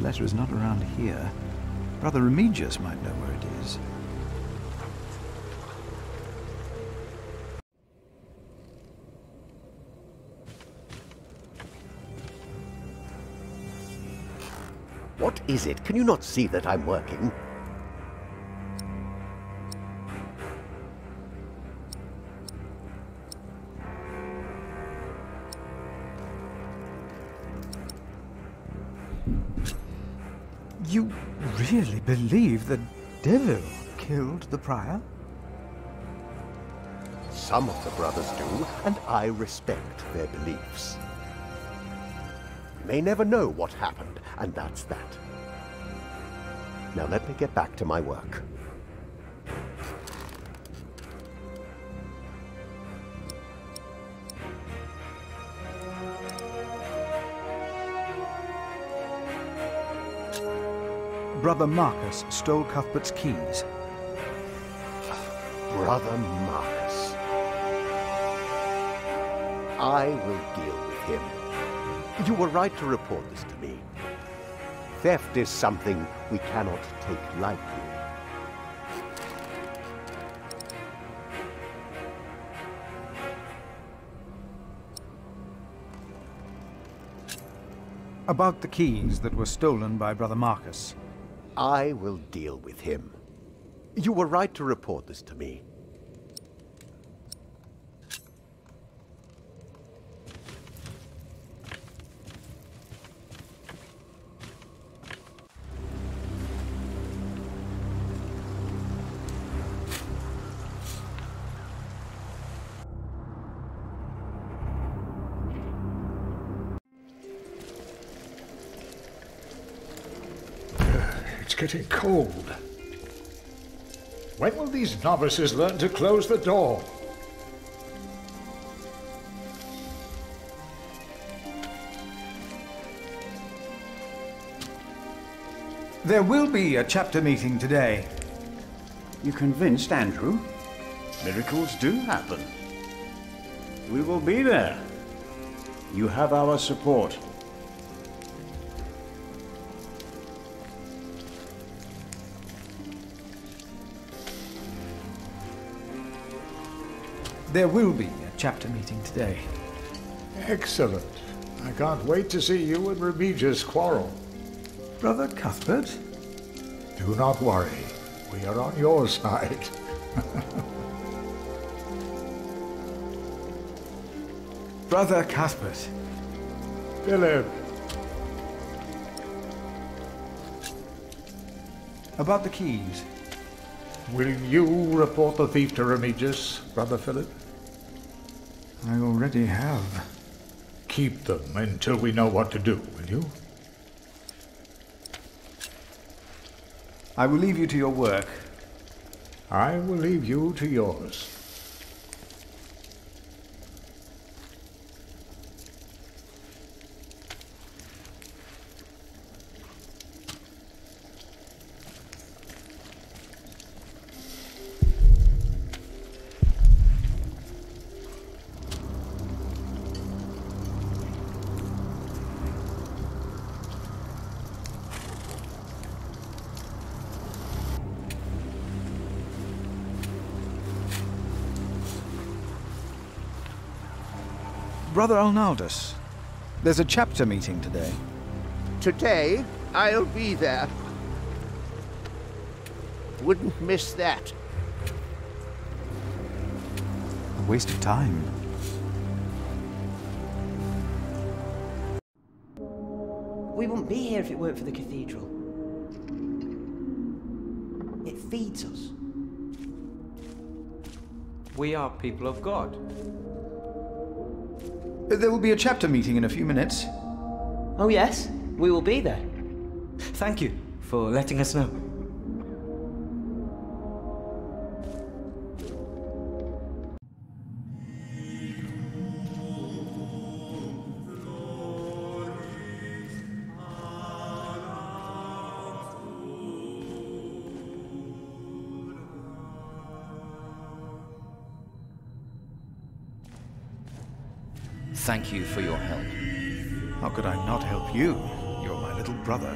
letter is not around here. Brother Remigius might know where it is. What is it? Can you not see that I'm working? You really believe the devil killed the prior? Some of the brothers do, and I respect their beliefs. We may never know what happened, and that's that. Now let me get back to my work. Brother Marcus stole Cuthbert's keys. Brother Marcus. I will deal with him. You were right to report this to me. Theft is something we cannot take lightly. About the keys that were stolen by Brother Marcus. I will deal with him. You were right to report this to me. It's getting cold. When will these novices learn to close the door? There will be a chapter meeting today. You convinced Andrew? Miracles do happen. We will be there. You have our support. There will be a chapter meeting today. Excellent. I can't wait to see you and Remigius quarrel. Brother Cuthbert? Do not worry. We are on your side. Brother Cuthbert. Philip. About the keys. Will you report the thief to Remigius, Brother Philip? I already have. Keep them until we know what to do, will you? I will leave you to your work. I will leave you to yours. Brother Arnaldus, there's a chapter meeting today. Today, I'll be there. Wouldn't miss that. A waste of time. We wouldn't be here if it weren't for the cathedral. It feeds us. We are people of God. There will be a chapter meeting in a few minutes. Oh yes, we will be there. Thank you for letting us know. Thank you for your help. How could I not help you? You're my little brother.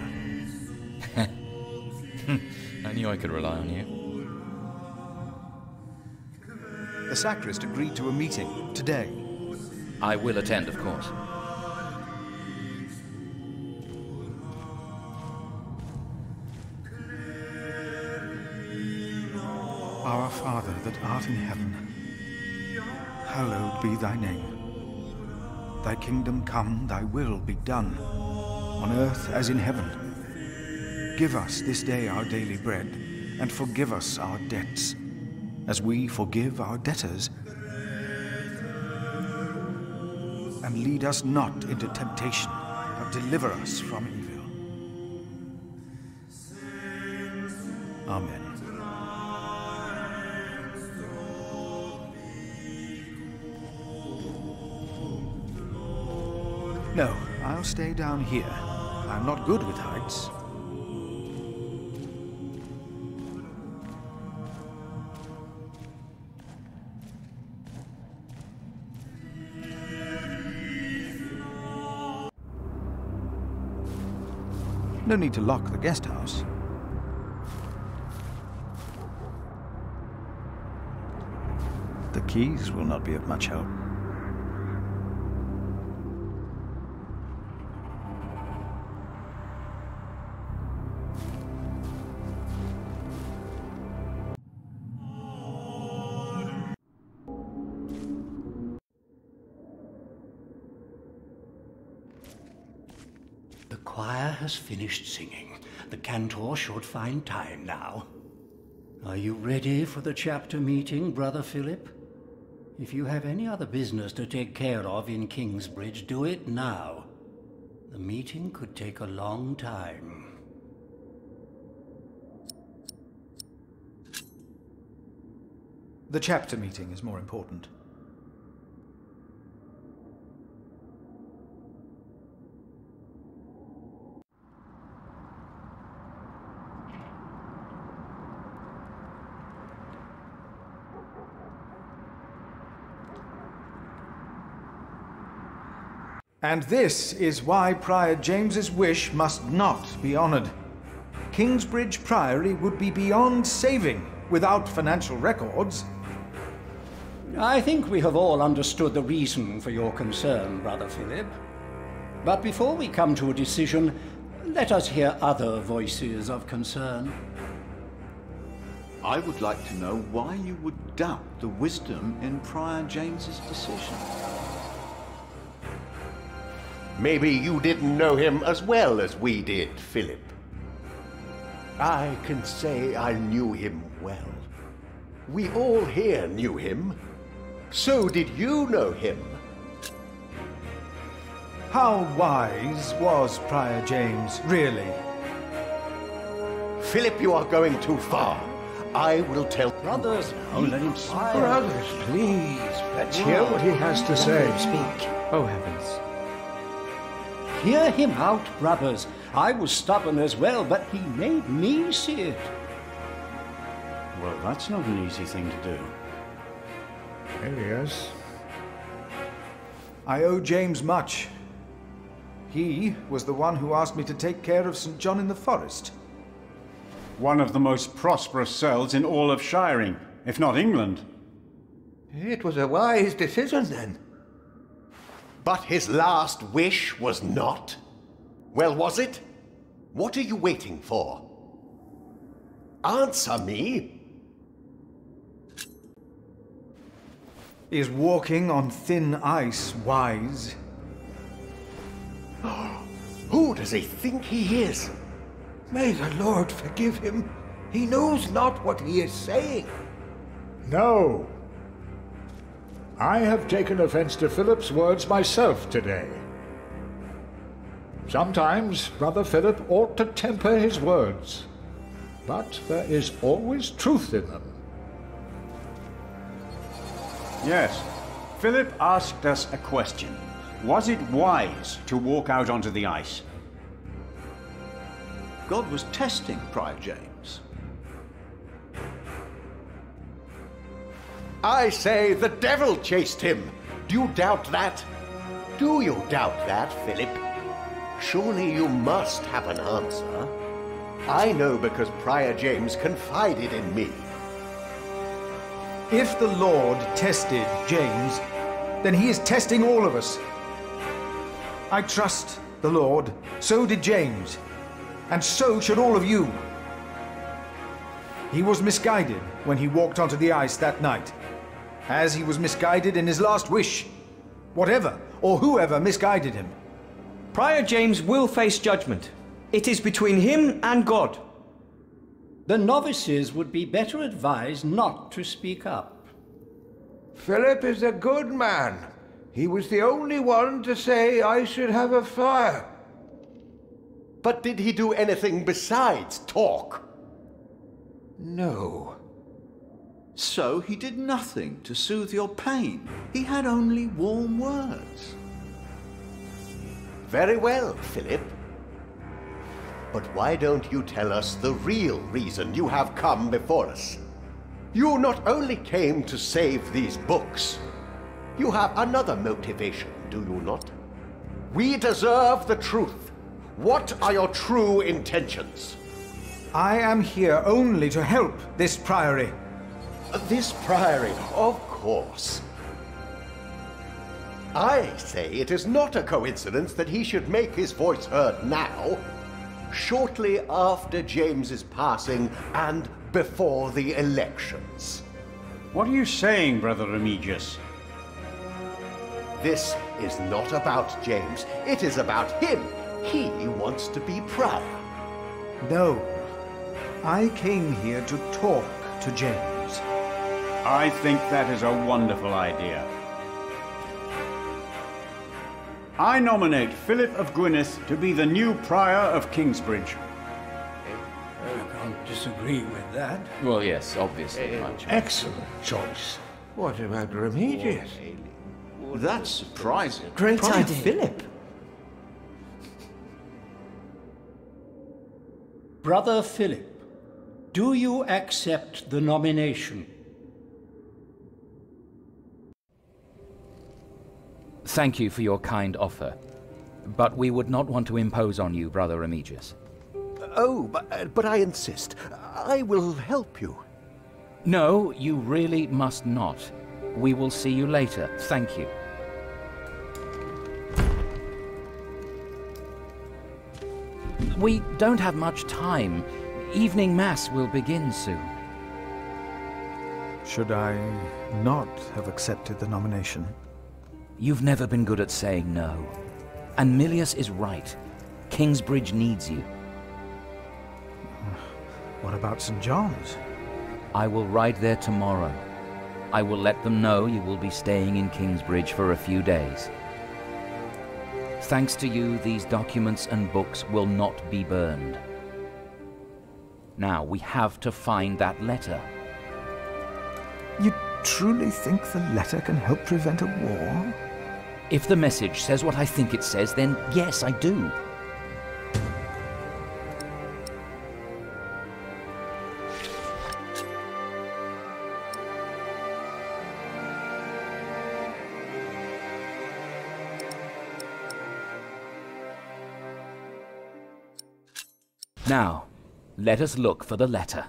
I knew I could rely on you. The sacrist agreed to a meeting today. I will attend, of course. Our Father that art in heaven, hallowed be thy name. Thy kingdom come, thy will be done, on earth as in heaven. Give us this day our daily bread, and forgive us our debts, as we forgive our debtors. And lead us not into temptation, but deliver us from evil. Amen. No, I'll stay down here. I'm not good with heights. No need to lock the guest house. The keys will not be of much help. The choir has finished singing. The cantor should find time now. Are you ready for the chapter meeting, Brother Philip? If you have any other business to take care of in Kingsbridge, do it now. The meeting could take a long time. The chapter meeting is more important. And this is why Prior James's wish must not be honored. Kingsbridge Priory would be beyond saving without financial records. I think we have all understood the reason for your concern, Brother Philip. But before we come to a decision, let us hear other voices of concern. I would like to know why you would doubt the wisdom in Prior James's decision. Maybe you didn't know him as well as we did, Philip. I can say I knew him well. We all here knew him. So did you know him. How wise was Prior James, really? Philip, you are going too far. I will tell... Brothers, let him speak. Brothers, please, let's hear what he has to say. Speak. Oh, heavens. Hear him out, brothers. I was stubborn as well, but he made me see it. Well, that's not an easy thing to do. Yes. I owe James much. He was the one who asked me to take care of St. John in the Forest. One of the most prosperous cells in all of Shiring, if not England. It was a wise decision, then. But his last wish was not? Well, was it? What are you waiting for? Answer me. Is walking on thin ice wise? Who does he think he is? May the Lord forgive him. He knows not what he is saying. No. I have taken offense to Philip's words myself today. Sometimes Brother Philip ought to temper his words, but there is always truth in them. Yes. Philip asked us a question. Was it wise to walk out onto the ice? God was testing Prior James. I say the devil chased him. Do you doubt that? Do you doubt that, Philip? Surely you must have an answer. I know because Prior James confided in me. If the Lord tested James, then he is testing all of us. I trust the Lord, so did James, and so should all of you. He was misguided when he walked onto the ice that night, as he was misguided in his last wish, whatever or whoever misguided him. Prior James will face judgment. It is between him and God. The novices would be better advised not to speak up. Philip is a good man. He was the only one to say I should have a fire. But did he do anything besides talk? No. So he did nothing to soothe your pain. He had only warm words. Very well, Philip. But why don't you tell us the real reason you have come before us? You not only came to save these books, you have another motivation, do you not? We deserve the truth. What are your true intentions? I am here only to help this priory. This priory, of course. I say it is not a coincidence that he should make his voice heard now, shortly after James's passing and before the elections. What are you saying, Brother Remigius? This is not about James. It is about him. He wants to be prior. No. I came here to talk to James. I think that is a wonderful idea. I nominate Philip of Gwynedd to be the new prior of Kingsbridge. I can't disagree with that. Well, yes, obviously. Excellent choice. What about Remigius? That's surprising. Great Prior idea. Philip. Brother Philip, do you accept the nomination? Thank you for your kind offer, but we would not want to impose on you, Brother Remigius. Oh, but I insist. I will help you. No, you really must not. We will see you later. Thank you. We don't have much time. Evening Mass will begin soon. Should I not have accepted the nomination? You've never been good at saying no. And Milius is right. Kingsbridge needs you. What about St. John's? I will ride there tomorrow. I will let them know you will be staying in Kingsbridge for a few days. Thanks to you, these documents and books will not be burned. Now, we have to find that letter. You truly think the letter can help prevent a war? If the message says what I think it says, then yes, I do. Now, let us look for the letter.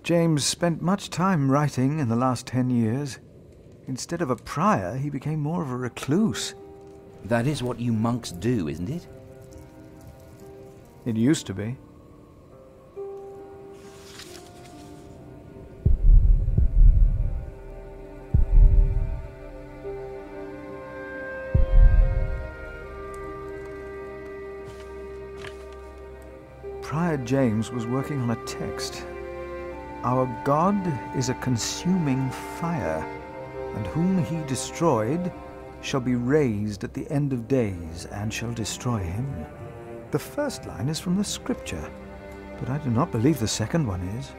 James spent much time writing in the last 10 years. Instead of a prior, he became more of a recluse. That is what you monks do, isn't it? It used to be. Prior James was working on a text. Our God is a consuming fire, and whom he destroyed shall be raised at the end of days, and shall destroy him. The first line is from the scripture, but I do not believe the second one is.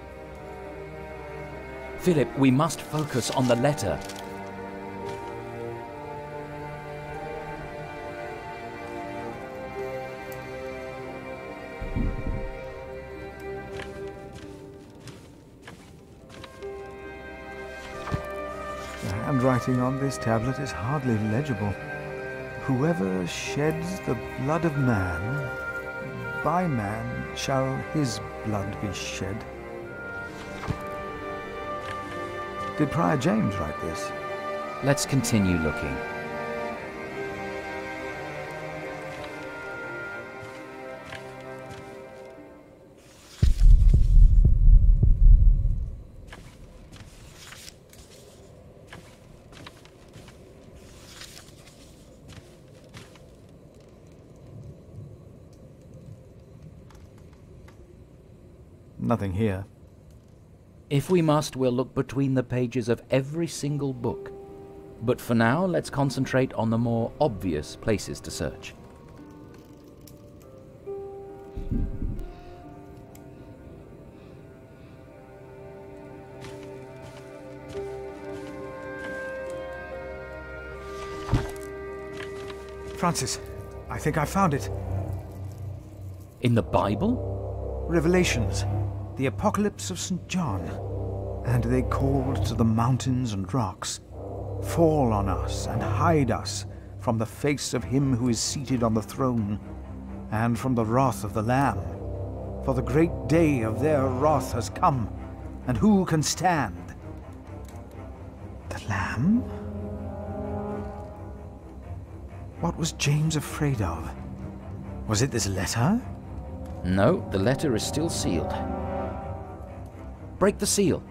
Philip, we must focus on the letter. handwriting on this tablet is hardly legible. Whoever sheds the blood of man, by man shall his blood be shed. Did Prior James write this? Let's continue looking. Nothing here. If we must, we'll look between the pages of every single book. But for now, let's concentrate on the more obvious places to search. Francis, I think I found it. In the Bible? Revelations, the Apocalypse of St. John. And they called to the mountains and rocks, "Fall on us and hide us from the face of him who is seated on the throne, and from the wrath of the Lamb. For the great day of their wrath has come, and who can stand?" The Lamb? What was James afraid of? Was it this letter? No, the letter is still sealed. Break the seal.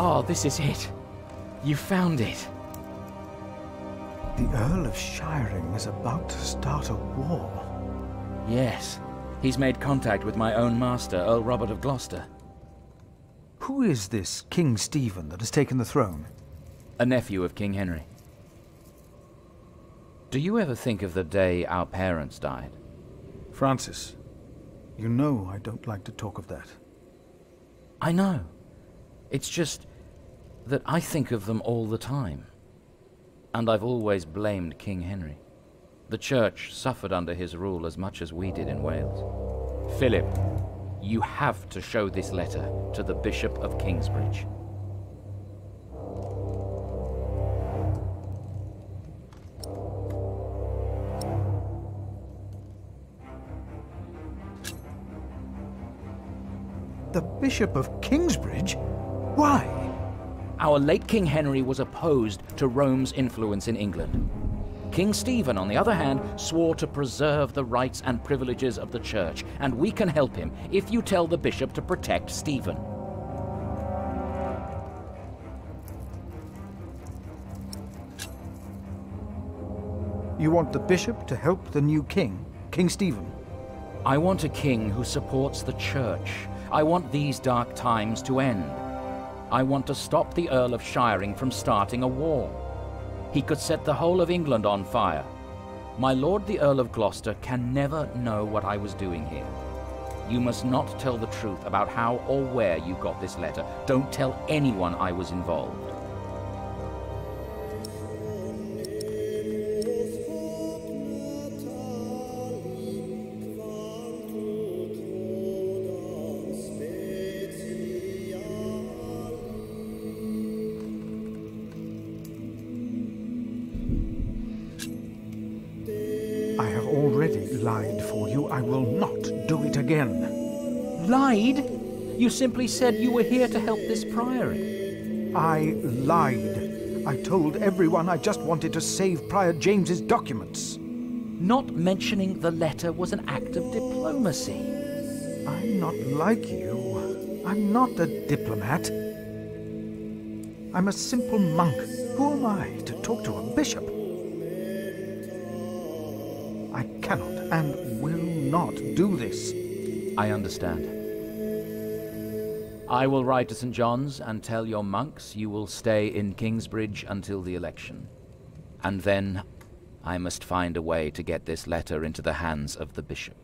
Oh, this is it. You found it. The Earl of Shiring is about to start a war. Yes. He's made contact with my own master, Earl Robert of Gloucester. Who is this King Stephen that has taken the throne? A nephew of King Henry. Do you ever think of the day our parents died? Francis, you know I don't like to talk of that. I know. It's just that I think of them all the time. And I've always blamed King Henry. The Church suffered under his rule as much as we did in Wales. Philip, you have to show this letter to the Bishop of Kingsbridge. The Bishop of Kingsbridge? Why? Our late King Henry was opposed to Rome's influence in England. King Stephen, on the other hand, swore to preserve the rights and privileges of the Church, and we can help him if you tell the bishop to protect Stephen. You want the bishop to help the new king, King Stephen? I want a king who supports the Church. I want these dark times to end. I want to stop the Earl of Shiring from starting a war. He could set the whole of England on fire. My lord the Earl of Gloucester can never know what I was doing here. You must not tell the truth about how or where you got this letter. Don't tell anyone I was involved. Lied for you. I will not do it again. Lied? You simply said you were here to help this priory. I lied. I told everyone I just wanted to save Prior James's documents. Not mentioning the letter was an act of diplomacy. I'm not like you. I'm not a diplomat. I'm a simple monk. Who am I to talk to a bishop? I cannot and will not do this. I understand. I will ride to St. John's and tell your monks you will stay in Kingsbridge until the election. And then I must find a way to get this letter into the hands of the bishop.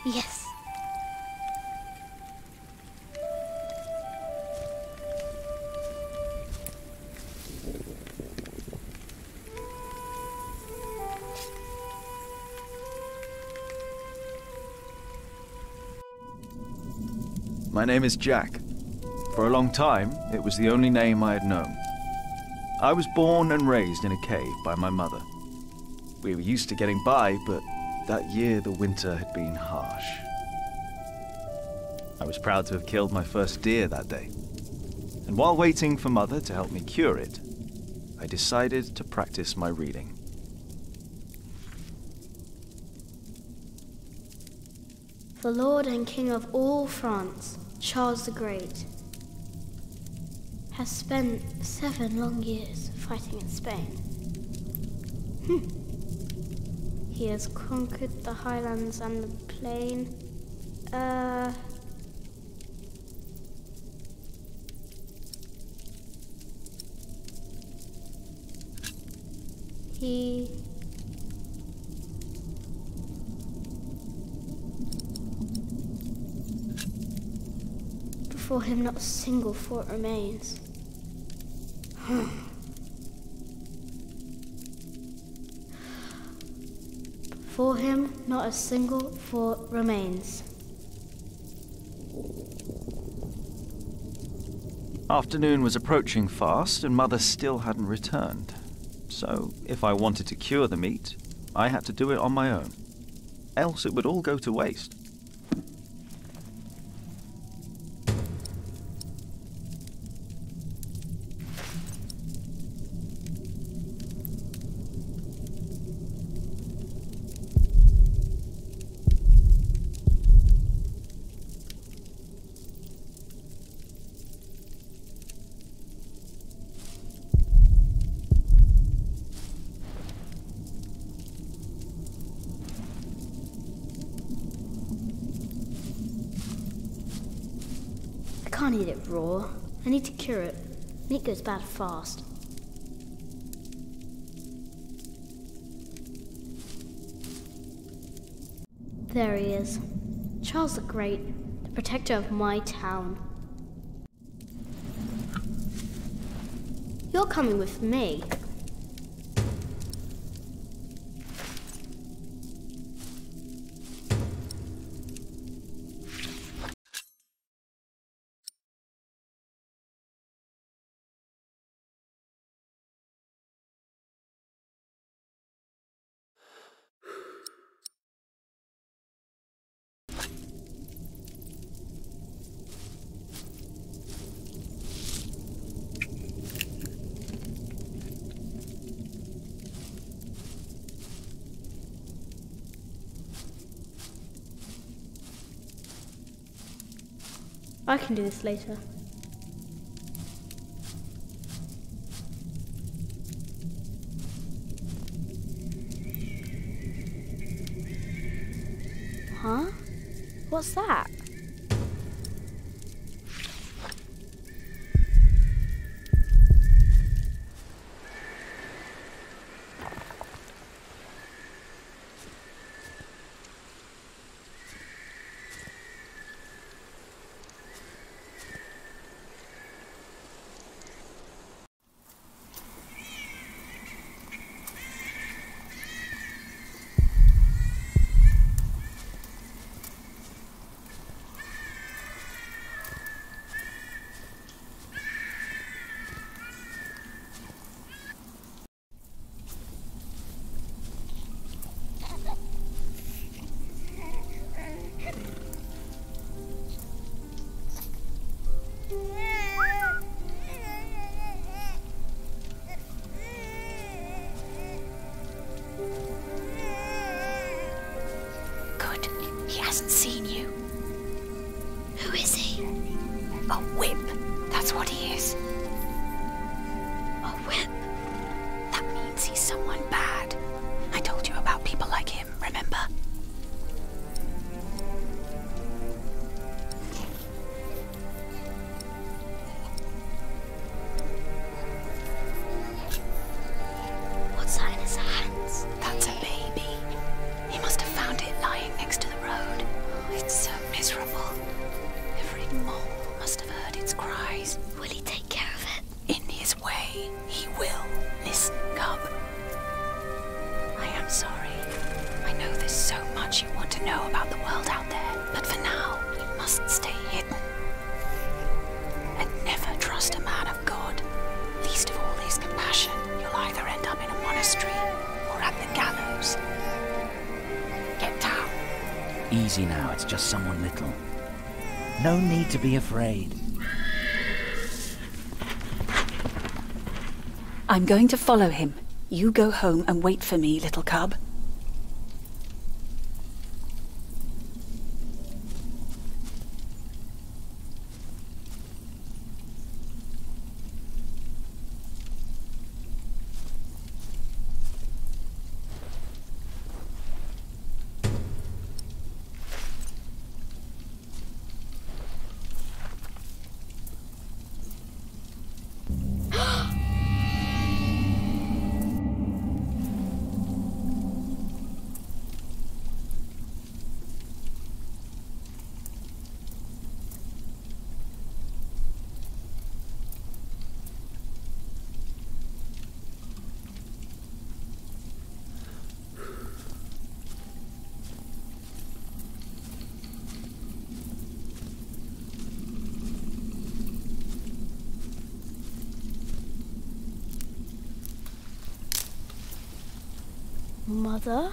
Yes. My name is Jack. For a long time, it was the only name I had known. I was born and raised in a cave by my mother. We were used to getting by, but that year the winter had been harsh. I was proud to have killed my first deer that day. And while waiting for Mother to help me cure it, I decided to practice my reading. The Lord and King of all France, Charles the Great, has spent 7 long years fighting in Spain. He has conquered the highlands and the plain. Before him not a single fort remains. Before him not a single fort remains. Afternoon was approaching fast and Mother still hadn't returned. So, if I wanted to cure the meat, I had to do it on my own. Else it would all go to waste. I can't eat it raw. I need to cure it. Meat goes bad fast. There he is. Charles the Great, the protector of my town. You're coming with me. I can do this later. Huh? What's that? Easy now, it's just someone little. No need to be afraid. I'm going to follow him. You go home and wait for me, little cub. Mother?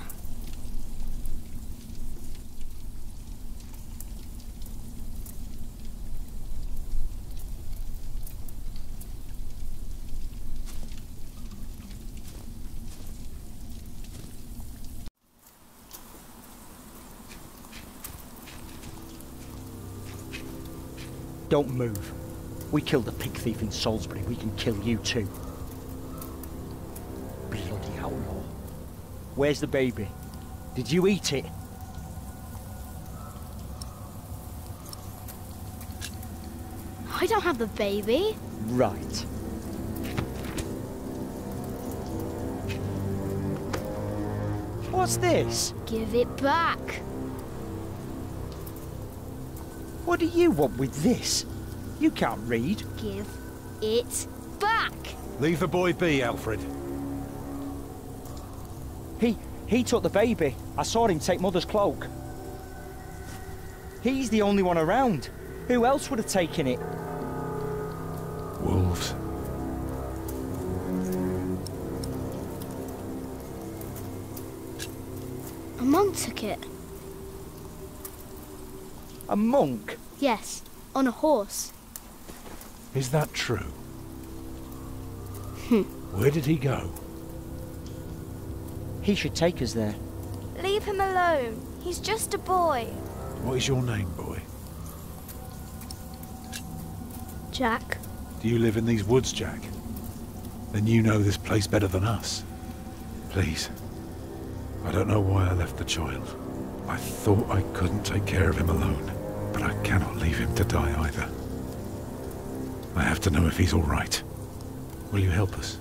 Don't move. We killed the pig thief in Salisbury, we can kill you too. Bloody outlaw. Where's the baby? Did you eat it? I don't have the baby. Right. What's this? Give it back. What do you want with this? You can't read. Give it back! Leave the boy be, Alfred. He took the baby. I saw him take Mother's cloak. He's the only one around. Who else would have taken it? Wolves. A monk took it. A monk? Yes, on a horse. Is that true? Where did he go? He should take us there. Leave him alone. He's just a boy. What is your name, boy? Jack. Do you live in these woods, Jack? Then you know this place better than us. Please. I don't know why I left the child. I thought I couldn't take care of him alone, but I cannot leave him to die either. I have to know if he's all right. Will you help us?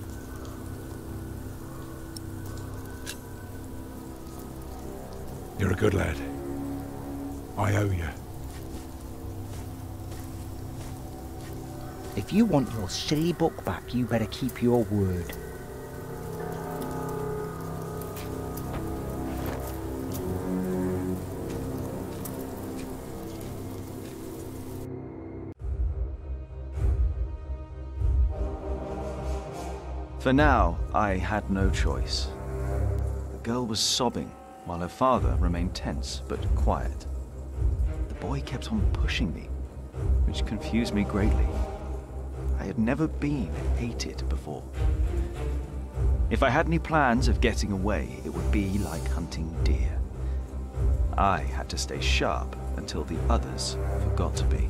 You're a good lad. I owe you. If you want your silly book back, you better keep your word. For now, I had no choice. The girl was sobbing, while her father remained tense but quiet. The boy kept on pushing me, which confused me greatly. I had never been hated before. If I had any plans of getting away, it would be like hunting deer. I had to stay sharp until the others forgot to be.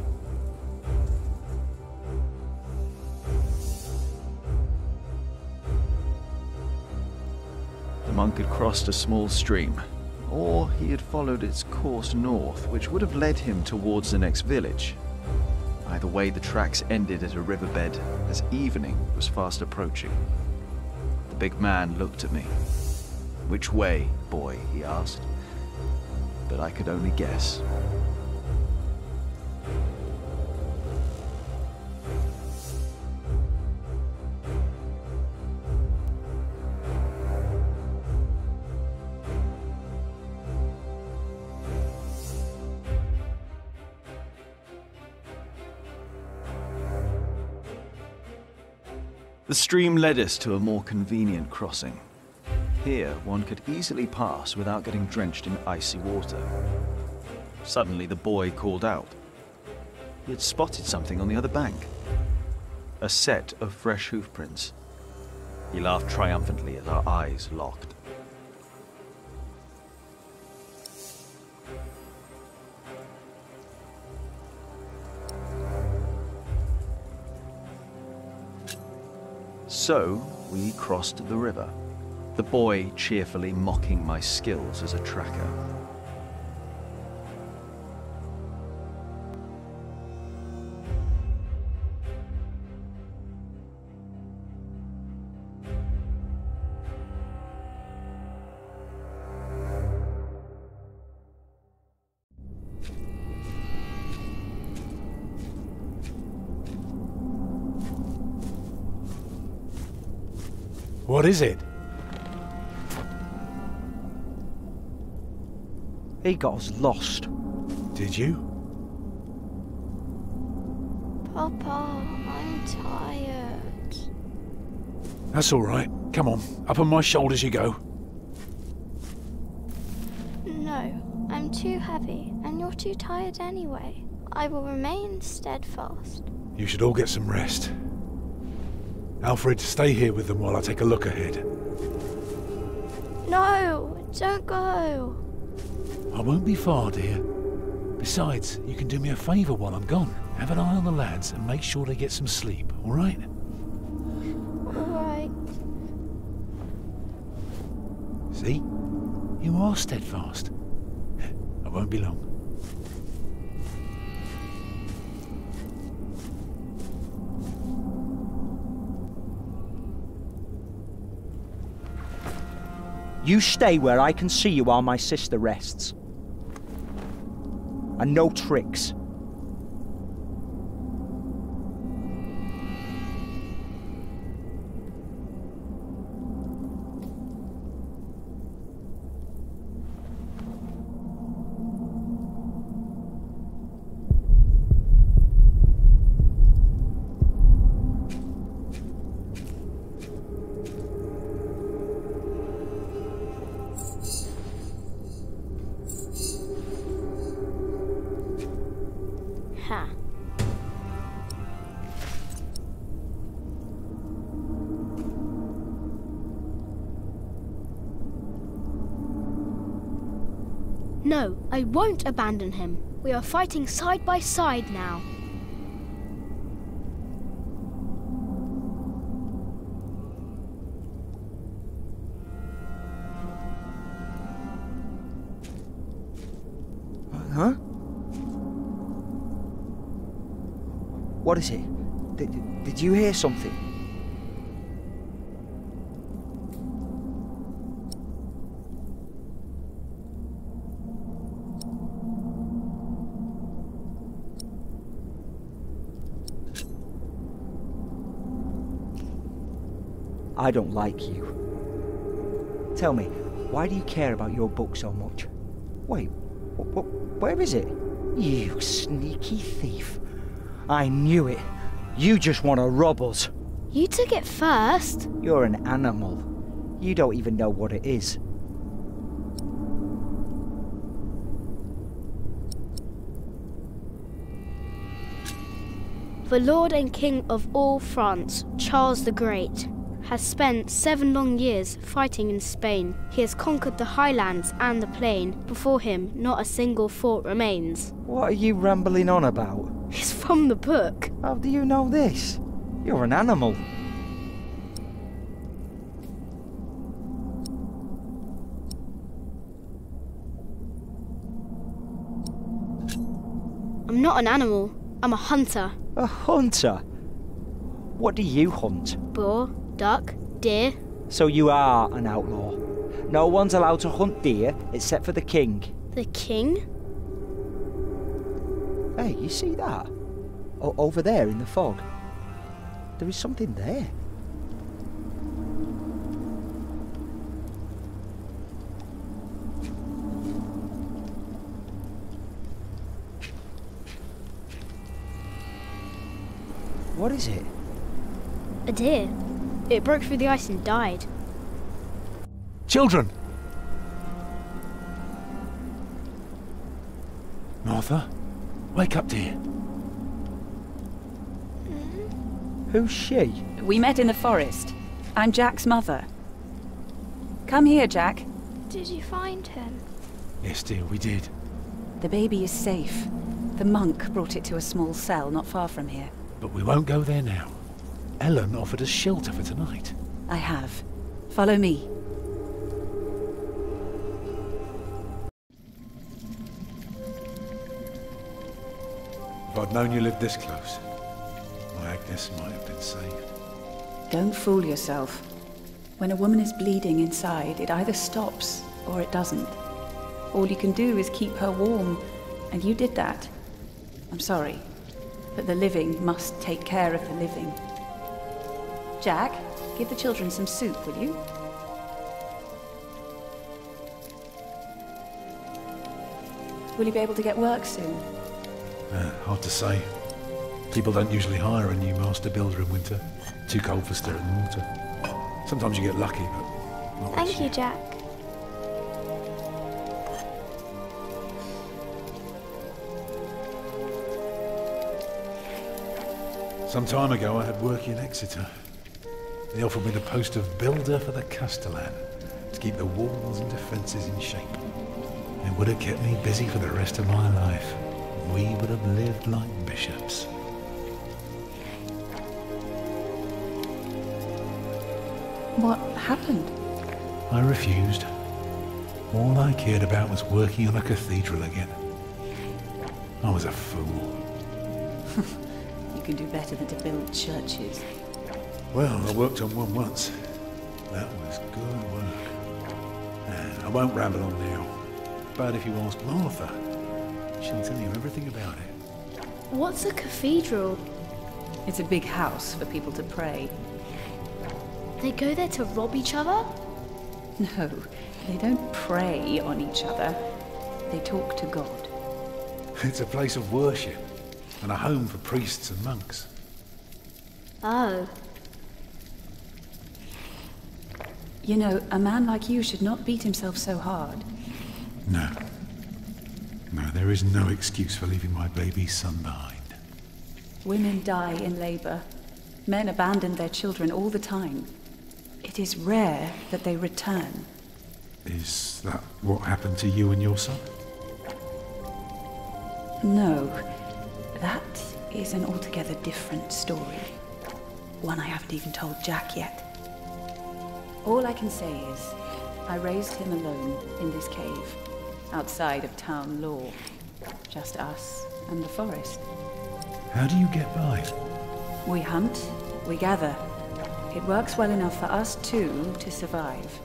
The monk had crossed a small stream, or he had followed its course north, which would have led him towards the next village. Either way, the tracks ended at a riverbed as evening was fast approaching. The big man looked at me. "Which way, boy?" he asked. But I could only guess. The stream led us to a more convenient crossing. Here, one could easily pass without getting drenched in icy water. Suddenly, the boy called out. He had spotted something on the other bank. A set of fresh hoofprints. He laughed triumphantly as our eyes locked. So, we crossed the river, the boy cheerfully mocking my skills as a tracker. What is it? He got us lost. Did you? Papa, I'm tired. That's all right. Come on, up on my shoulders you go. No, I'm too heavy, and you're too tired anyway. I will remain steadfast. You should all get some rest. Alfred, stay here with them while I take a look ahead. No, don't go. I won't be far, dear. Besides, you can do me a favour while I'm gone. Have an eye on the lads and make sure they get some sleep, all right? All right. See? You are steadfast. I won't be long. You stay where I can see you while my sister rests. And no tricks. No, I won't abandon him. We are fighting side by side now. Huh? What is it? Did you hear something? I don't like you. Tell me, why do you care about your book so much? Wait, where is it? You sneaky thief. I knew it. You just want to rob us. You took it first. You're an animal. You don't even know what it is. The Lord and King of all France, Charles the Great, has spent 7 long years fighting in Spain. He has conquered the highlands and the plain. Before him, not a single fort remains. What are you rambling on about? It's from the book. How do you know this? You're an animal. I'm not an animal. I'm a hunter. A hunter? What do you hunt? Boar, duck, deer. So you are an outlaw. No one's allowed to hunt deer except for the king. The king? Hey, you see that? Over there in the fog. There is something there. What is it? A deer. It broke through the ice and died. Children! Martha, wake up, dear. Who's she? We met in the forest. I'm Jack's mother. Come here, Jack. Did you find him? Yes, dear, we did. The baby is safe. The monk brought it to a small cell not far from here. But we won't go there now. Ellen offered us shelter for tonight. I have. Follow me. If I'd known you lived this close, my Agnes might have been saved. Don't fool yourself. When a woman is bleeding inside, it either stops or it doesn't. All you can do is keep her warm, and you did that. I'm sorry, but the living must take care of the living. Jack, give the children some soup, will you? Will you be able to get work soon? Hard to say. People don't usually hire a new master builder in winter. Too cold for stirring water. Sometimes you get lucky, but not Thank you, Jack. Some time ago I had work in Exeter. They offered me the post of builder for the castellan, to keep the walls and defences in shape. It would have kept me busy for the rest of my life. We would have lived like bishops. What happened? I refused. All I cared about was working on a cathedral again. I was a fool. You can do better than to build churches. Well, I worked on one once. That was good work. I won't ramble on now. But if you ask Martha, she'll tell you everything about it. What's a cathedral? It's a big house for people to pray. They go there to rob each other? No, they don't prey on each other. They talk to God. It's a place of worship and a home for priests and monks. Oh. You know, a man like you should not beat himself so hard. No. No, there is no excuse for leaving my baby son behind. Women die in labor. Men abandon their children all the time. It is rare that they return. Is that what happened to you and your son? No, that is an altogether different story. One I haven't even told Jack yet. All I can say is, I raised him alone in this cave, outside of town law. Just us and the forest. How do you get by? We hunt, we gather. It works well enough for us two to survive.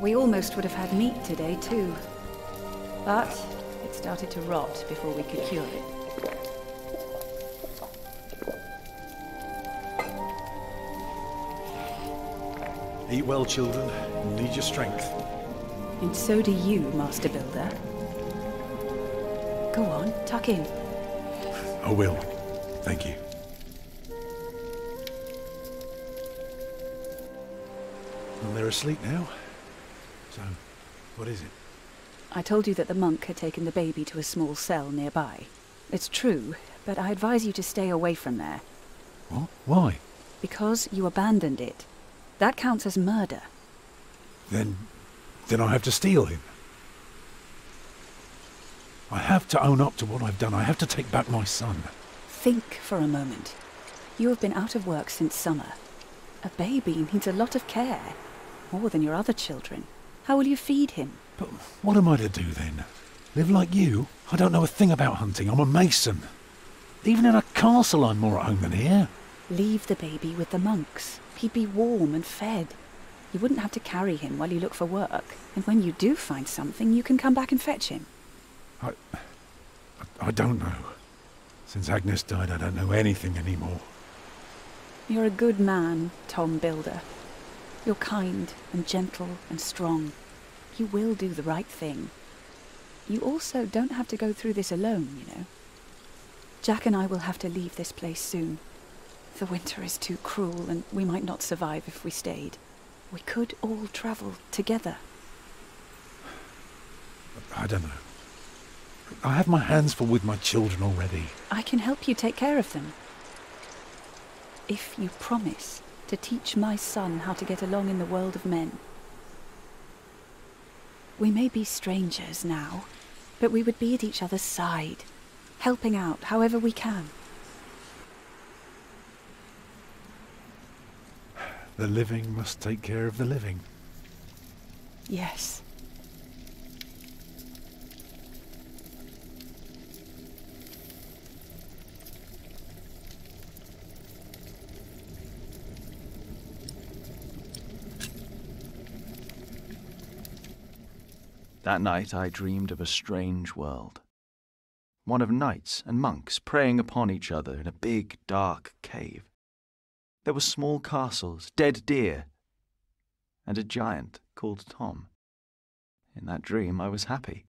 We almost would have had meat today too. But it started to rot before we could cure it. Eat well, children. You'll need your strength. And so do you, Master Builder. Go on, tuck in. I will. Thank you. Well, they're asleep now. So, what is it? I told you that the monk had taken the baby to a small cell nearby. It's true, but I advise you to stay away from there. What? Why? Because you abandoned it. That counts as murder. Then I have to steal him. I have to own up to what I've done. I have to take back my son. Think for a moment. You have been out of work since summer. A baby needs a lot of care. More than your other children. How will you feed him? But what am I to do then? Live like you? I don't know a thing about hunting. I'm a mason. Even in a castle I'm more at home than here. Leave the baby with the monks. He'd be warm and fed. You wouldn't have to carry him while you look for work. And when you do find something, you can come back and fetch him. I don't know. Since Agnes died, I don't know anything anymore. You're a good man, Tom Builder. You're kind and gentle and strong. You will do the right thing. You also don't have to go through this alone, you know. Jack and I will have to leave this place soon. The winter is too cruel, and we might not survive if we stayed. We could all travel together. I don't know. I have my hands full with my children already. I can help you take care of them. If you promise to teach my son how to get along in the world of men. We may be strangers now, but we would be at each other's side, helping out however we can. The living must take care of the living. Yes. That night I dreamed of a strange world. One of knights and monks preying upon each other in a big, dark cave. There were small castles, dead deer, and a giant called Tom. In that dream I was happy.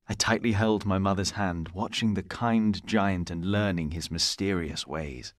I tightly held my mother's hand, watching the kind giant and learning his mysterious ways.